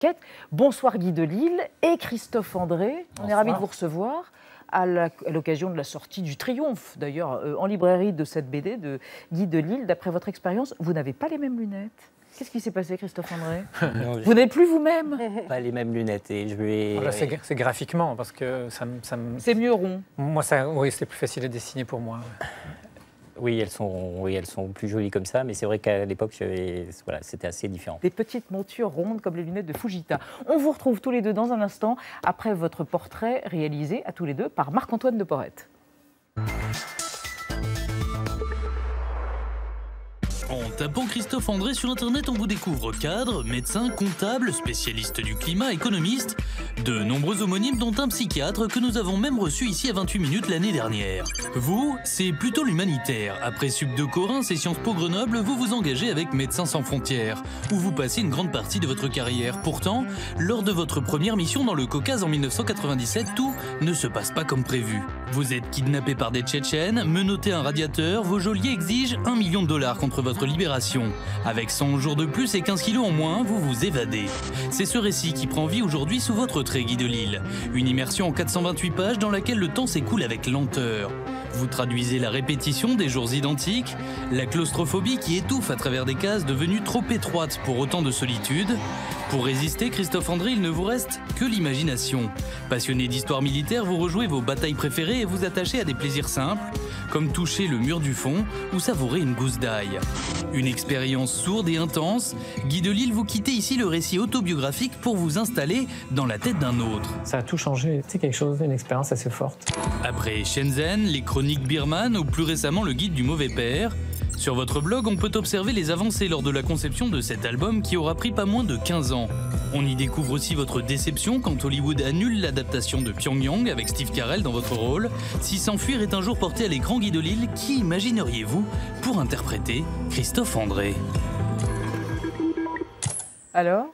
enquête. Bonsoir Guy Delisle et Christophe André. On est ravis de vous recevoir à l'occasion de la sortie du Triomphe, d'ailleurs, en librairie de cette BD de Guy Delisle. D'après votre expérience, vous n'avez pas les mêmes lunettes. Qu'est-ce qui s'est passé, Christophe André? Vous n'êtes plus vous-même? Pas les mêmes lunettes. Et je vais... Voilà, c'est graphiquement, parce que ça me... C'est mieux rond. Moi, oui, c'était plus facile à dessiner pour moi. Oui, elles sont plus jolies comme ça, mais c'est vrai qu'à l'époque, voilà, c'était assez différent. Des petites montures rondes comme les lunettes de Fujita. On vous retrouve tous les deux dans un instant, après votre portrait réalisé à tous les deux par Marc-Antoine de Porrette. En tapant Christophe André sur Internet, on vous découvre cadre, médecin, comptable, spécialiste du climat, économiste, de nombreux homonymes dont un psychiatre que nous avons même reçu ici à 28 minutes l'année dernière. Vous, c'est plutôt l'humanitaire. Après Sup de Corinthe et Sciences Po Grenoble, vous vous engagez avec Médecins sans frontières, où vous passez une grande partie de votre carrière. Pourtant, lors de votre première mission dans le Caucase en 1997, tout ne se passe pas comme prévu. Vous êtes kidnappé par des Tchétchènes, menotté à un radiateur, vos geôliers exigent $1 million contre votre libération. Avec 100 jours de plus et 15 kilos en moins, vous vous évadez. C'est ce récit qui prend vie aujourd'hui sous votre trait, Guy Delisle. Une immersion en 428 pages dans laquelle le temps s'écoule avec lenteur. Vous traduisez la répétition des jours identiques, la claustrophobie qui étouffe à travers des cases devenues trop étroites pour autant de solitude. Pour résister, Christophe André, il ne vous reste que l'imagination. Passionné d'histoire militaire, vous rejouez vos batailles préférées et vous attachez à des plaisirs simples, comme toucher le mur du fond ou savourer une gousse d'ail. Une expérience sourde et intense, Guy Delisle, vous quittez ici le récit autobiographique pour vous installer dans la tête d'un autre. Ça a tout changé, c'est quelque chose, une expérience assez forte. Après Shenzhen, les chroniques birmanes ou plus récemment le guide du mauvais père, sur votre blog, on peut observer les avancées lors de la conception de cet album qui aura pris pas moins de 15 ans. On y découvre aussi votre déception quand Hollywood annule l'adaptation de Pyongyang avec Steve Carell dans votre rôle. Si S'enfuir est un jour porté à l'écran, Guy Delisle, qui imagineriez-vous pour interpréter Christophe André? Alors?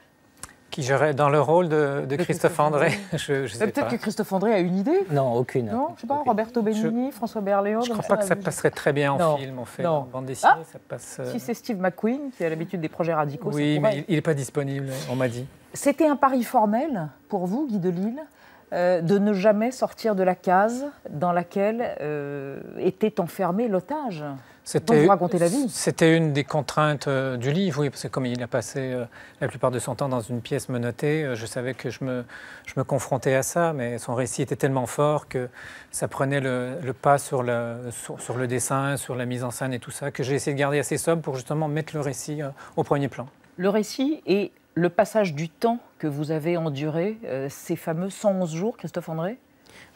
Qui jouerait dans le rôle de Christophe André? Je sais pas. Peut-être que Christophe André a une idée? Non, aucune. Non, je sais pas, Roberto Benigni, François Berléand. Je ne crois pas que ça passerait très bien en film, en fait. En bande dessinée, ça passe... Si c'est Steve McQueen, qui a l'habitude des projets radicaux, oui, ça pourrait. mais il n'est pas disponible, on m'a dit. C'était un pari formel pour vous, Guy Delisle, de ne jamais sortir de la case dans laquelle était enfermé l'otage. Vous racontez la vie. C'était une des contraintes du livre, oui, parce que comme il a passé la plupart de son temps dans une pièce menottée, je savais que je me confrontais à ça, mais son récit était tellement fort que ça prenait le pas sur le dessin, sur la mise en scène et tout ça, que j'ai essayé de garder assez sobre pour justement mettre le récit au premier plan. Le récit et le passage du temps que vous avez enduré, ces fameux 111 jours, Christophe André?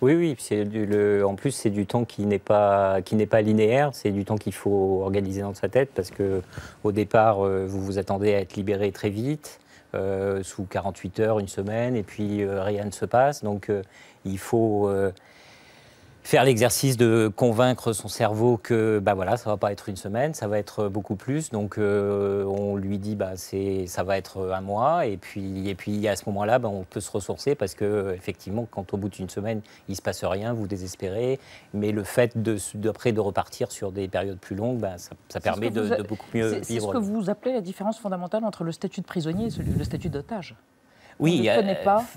Oui, en plus c'est du temps qui n'est pas linéaire, c'est du temps qu'il faut organiser dans sa tête parce qu'au départ, vous vous attendez à être libéré très vite, sous 48 heures, une semaine, et puis rien ne se passe. Donc il faut faire l'exercice de convaincre son cerveau que voilà, ça ne va pas être une semaine, ça va être beaucoup plus. Donc on lui dit ça va être un mois. Et puis à ce moment-là, on peut se ressourcer parce qu'effectivement, quand au bout d'une semaine, il ne se passe rien, vous désespérez. Mais le fait d'après de repartir sur des périodes plus longues, ça permet de beaucoup mieux vivre. C'est ce que vous appelez la différence fondamentale entre le statut de prisonnier et le statut d'otage. Oui,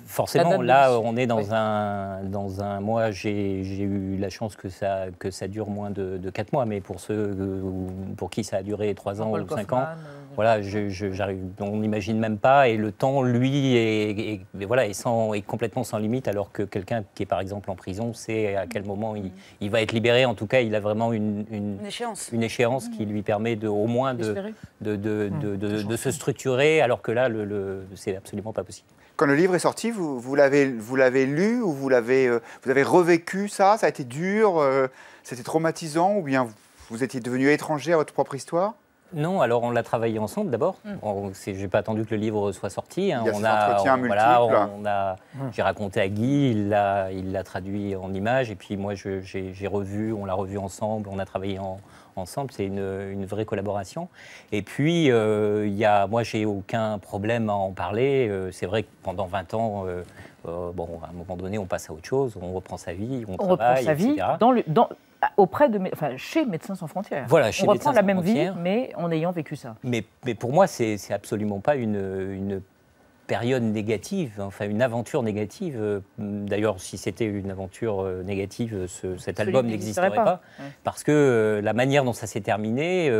forcément, là, on est dans un mois, j'ai eu la chance que ça dure moins de 4 mois, mais pour ceux pour qui ça a duré 3 ans ou 5 ans, voilà, on n'imagine même pas, et le temps, lui, est complètement sans limite, alors que quelqu'un qui est par exemple en prison sait à quel moment il va être libéré. En tout cas, il a vraiment une échéance qui lui permet au moins de se structurer, alors que là, c'est absolument pas possible. Quand le livre est sorti, vous l'avez lu ou vous avez revécu ça? Ça a été dur, c'était traumatisant, ou bien vous étiez devenu étranger à votre propre histoire? Non, alors on l'a travaillé ensemble d'abord. Je n'ai pas attendu que le livre soit sorti. Il y a ces entretiens multiples. J'ai raconté à Guy, il l'a traduit en images, et puis moi on l'a revu ensemble, on a travaillé ensemble, c'est une vraie collaboration. Et puis, moi, j'ai aucun problème à en parler. C'est vrai que pendant 20 ans, à un moment donné, on passe à autre chose, on reprend sa vie, on travaille, reprend sa vie chez Médecins sans frontières. Voilà, on reprend la même vie, mais en ayant vécu ça. Mais pour moi, c'est absolument pas une période négative, enfin une aventure négative. D'ailleurs, si c'était une aventure négative, cet album n'existerait pas. Ouais. Parce que la manière dont ça s'est terminé,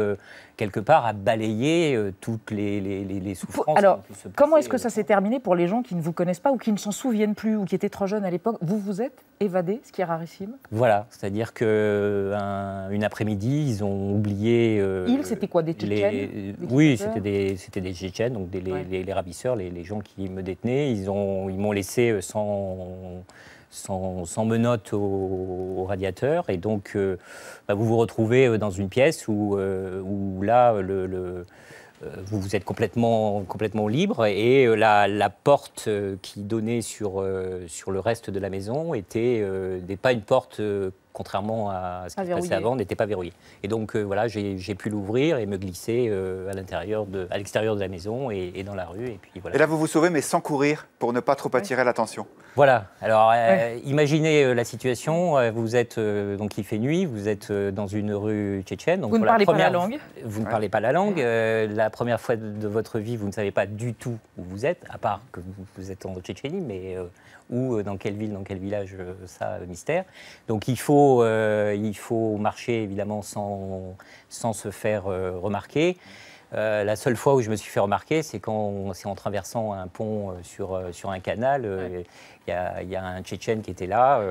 quelque part, a balayé toutes les souffrances. Alors, qui ont pu se comment passer, est-ce que ça s'est terminé pour les gens qui ne vous connaissent pas ou qui ne s'en souviennent plus ou qui étaient trop jeunes à l'époque? Vous vous êtes évadé, ce qui est rarissime. Voilà, c'est-à-dire qu'une après-midi, ils ont oublié... Ils, c'était quoi, des Tchétchènes? Oui, kidnappeurs c'était des Tchétchènes, donc Ouais. les ravisseurs, les gens qui me détenaient. Ils m'ont laissé sans menottes au radiateur. Et donc, vous vous retrouvez dans une pièce où là, vous vous êtes complètement libre. Et la porte qui donnait sur le reste de la maison n'est pas une porte... contrairement à ce qui se passait avant, n'était pas verrouillé. Et donc voilà, j'ai pu l'ouvrir et me glisser à l'extérieur de la maison et dans la rue. Et puis voilà. Et là, vous vous sauvez, mais sans courir, pour ne pas trop attirer l'attention. Voilà. Alors, imaginez la situation. Vous êtes donc il fait nuit. Vous êtes dans une rue tchétchène. Donc vous ne parlez pas la langue. Vous ne parlez pas la langue. La première fois de votre vie, vous ne savez pas du tout où vous êtes, à part que vous êtes en Tchétchénie, mais où, dans quelle ville, dans quel village, ça, mystère. Donc il faut marcher évidemment sans se faire remarquer. La seule fois où je me suis fait remarquer, c'est en traversant un pont sur un canal. Il y a un Tchétchène qui était là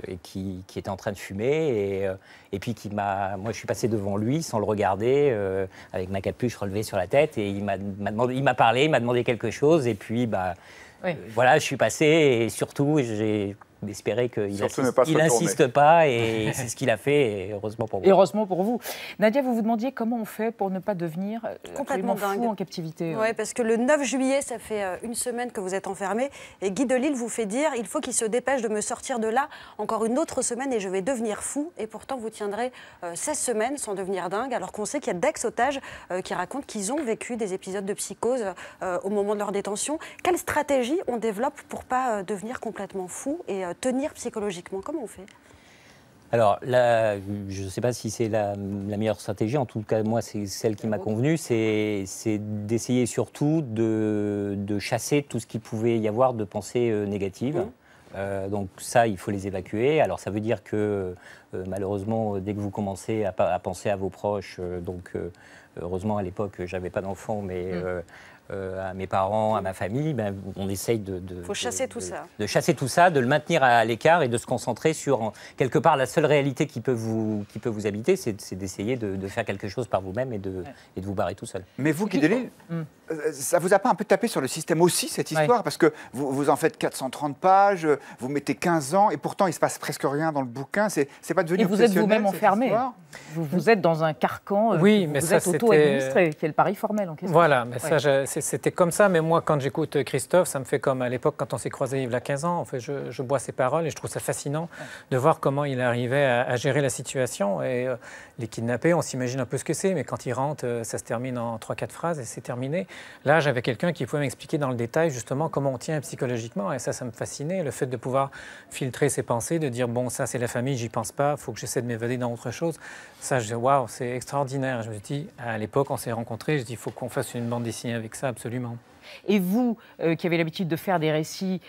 et qui était en train de fumer et puis moi je suis passé devant lui sans le regarder avec ma capuche relevée sur la tête et il m'a parlé, il m'a demandé quelque chose et puis voilà, je suis passé et surtout j'ai espéré qu'il n'insiste pas et c'est ce qu'il a fait et heureusement pour vous. Et heureusement pour vous. Nadia, vous vous demandiez comment on fait pour ne pas devenir complètement fou dingue en captivité. Oui, parce que le 9 juillet, ça fait une semaine que vous êtes enfermé et Guy Delisle vous fait dire il faut qu'il se dépêche de me sortir de là encore une autre semaine et je vais devenir fou. Et pourtant, vous tiendrez 16 semaines sans devenir dingue, alors qu'on sait qu'il y a d'ex-otages qui racontent qu'ils ont vécu des épisodes de psychose au moment de leur détention. Quelle stratégie on développe pour ne pas devenir complètement fou et tenir psychologiquement? Comment on fait? Alors là, je ne sais pas si c'est la meilleure stratégie. En tout cas, moi, c'est celle qui m'a convenu. C'est d'essayer surtout de chasser tout ce qu'il pouvait y avoir de pensées négatives. Donc ça, il faut les évacuer. Alors ça veut dire que malheureusement, dès que vous commencez à penser à vos proches, heureusement à l'époque, j'avais pas d'enfants, mais à mes parents, à ma famille, on essaye de chasser tout ça. De chasser tout ça, de le maintenir à l'écart et de se concentrer sur, quelque part, la seule réalité qui peut vous habiter, c'est d'essayer de faire quelque chose par vous-même et de vous barrer tout seul. Mais vous, Guy Delisle, ça vous a pas un peu tapé sur le système aussi, cette histoire? Parce que vous en faites 430 pages, vous mettez 15 ans, et pourtant, il se passe presque rien dans le bouquin. C'est pas devenu obsessionnel. Et vous êtes vous-même enfermé. Vous êtes dans un carcan, oui, mais vous êtes auto-administré, qui est le pari formel en question. Voilà, mais ça, c'était comme ça. Mais moi, quand j'écoute Christophe, ça me fait comme à l'époque, quand on s'est croisés il y a 15 ans. En fait, je bois ses paroles et je trouve ça fascinant de voir comment il arrivait à gérer la situation. Et les kidnappés, on s'imagine un peu ce que c'est, mais quand ils rentrent, ça se termine en 3-4 phrases et c'est terminé. Là, j'avais quelqu'un qui pouvait m'expliquer dans le détail justement comment on tient psychologiquement. Et ça me fascinait, le fait de pouvoir filtrer ses pensées, de dire bon, ça c'est la famille, j'y pense pas, il faut que j'essaie de m'évader dans autre chose. Ça, je dis waouh, c'est extraordinaire. Et je me suis dit, à l'époque, on s'est rencontrés, je dis il faut qu'on fasse une bande dessinée avec ça, absolument. Et vous, qui avez l'habitude de faire des récits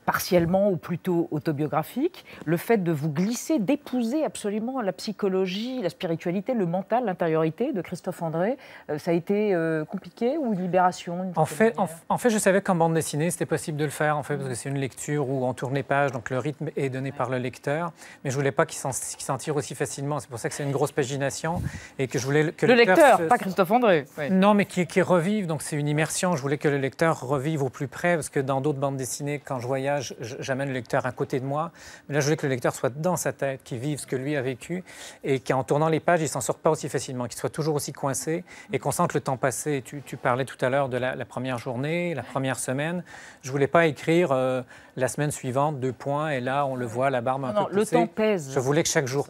partiellement ou plutôt autobiographiques, le fait de vous glisser, d'épouser absolument la psychologie, la spiritualité, le mental, l'intériorité de Christophe André, ça a été compliqué ou une libération? En fait, je savais qu'en bande dessinée, c'était possible de le faire, en fait, parce que c'est une lecture où on tourne les pages, donc le rythme est donné par le lecteur, mais je ne voulais pas qu'il s'en tire aussi facilement. C'est pour ça que c'est une grosse pagination et que je voulais que le lecteur, pas Christophe André. Oui. Non, mais qui revive, donc c'est une immersion. Je voulais que le lecteur revive au plus près, parce que dans d'autres bandes dessinées, quand je voyage, j'amène le lecteur à côté de moi. Mais là, je voulais que le lecteur soit dans sa tête, qu'il vive ce que lui a vécu et qu'en tournant les pages, il ne s'en sorte pas aussi facilement, qu'il soit toujours aussi coincé et qu'on sente le temps passer. Tu parlais tout à l'heure de la première journée, la première semaine. Je ne voulais pas écrire la semaine suivante, 2 points, et là, on le voit, la barbe un peu poussée. Le temps pèse. Je voulais que chaque jour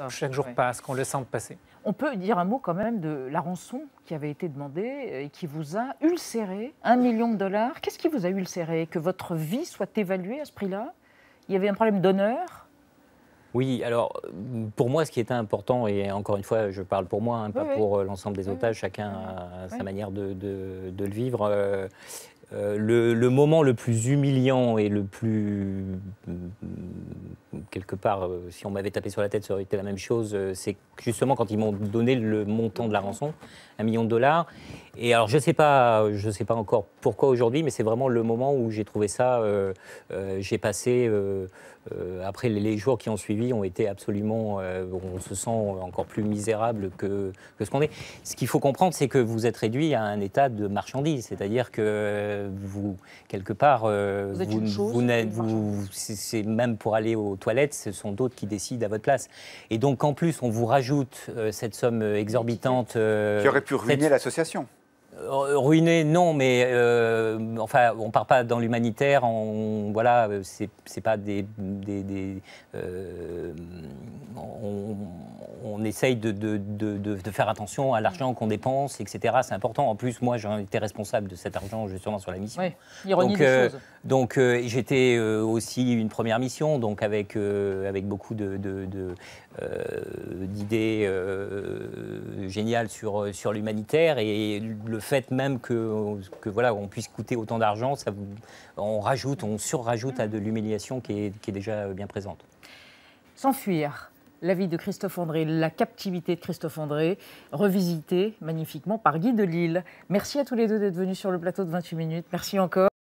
passe, qu'on le sente passer. On peut dire un mot quand même de la rançon qui avait été demandée et qui vous a ulcéré $1 million. Qu'est-ce qui vous a ulcéré? Que votre vie soit évaluée à ce prix-là? Il y avait un problème d'honneur? Oui, alors pour moi, ce qui était important, et encore une fois, je parle pour moi, pas pour l'ensemble des otages, chacun a sa manière de le vivre. Le moment le plus humiliant et le plus, quelque part, si on m'avait tapé sur la tête, ça aurait été la même chose, c'est justement quand ils m'ont donné le montant de la rançon, $1 million. Et alors je sais pas encore pourquoi aujourd'hui, mais c'est vraiment le moment où j'ai trouvé ça, j'ai passé, après les jours qui ont suivi ont été absolument, on se sent encore plus misérable que ce qu'on est. Ce qu'il faut comprendre, c'est que vous êtes réduit à un état de marchandise, c'est-à-dire que vous, quelque part, c'est même pour aller aux toilettes, ce sont d'autres qui décident à votre place. Et donc en plus, on vous rajoute cette somme exorbitante. Qui aurait pu ruiner l'association. Ruiner, non, mais enfin, on part pas dans l'humanitaire. Voilà, c'est pas on essaye de faire attention à l'argent qu'on dépense, etc. C'est important. En plus, moi, j'en étais responsable de cet argent justement sur la mission. Oui, l'ironie des choses. Donc, j'étais aussi une première mission, donc avec beaucoup d'idées géniales sur l'humanitaire, et le fait même que voilà, on puisse coûter autant d'argent, on surrajoute à de l'humiliation qui est déjà bien présente. S'enfuir. La vie de Christophe André, la captivité de Christophe André, revisitée magnifiquement par Guy Delisle. Merci à tous les deux d'être venus sur le plateau de 28 minutes. Merci encore.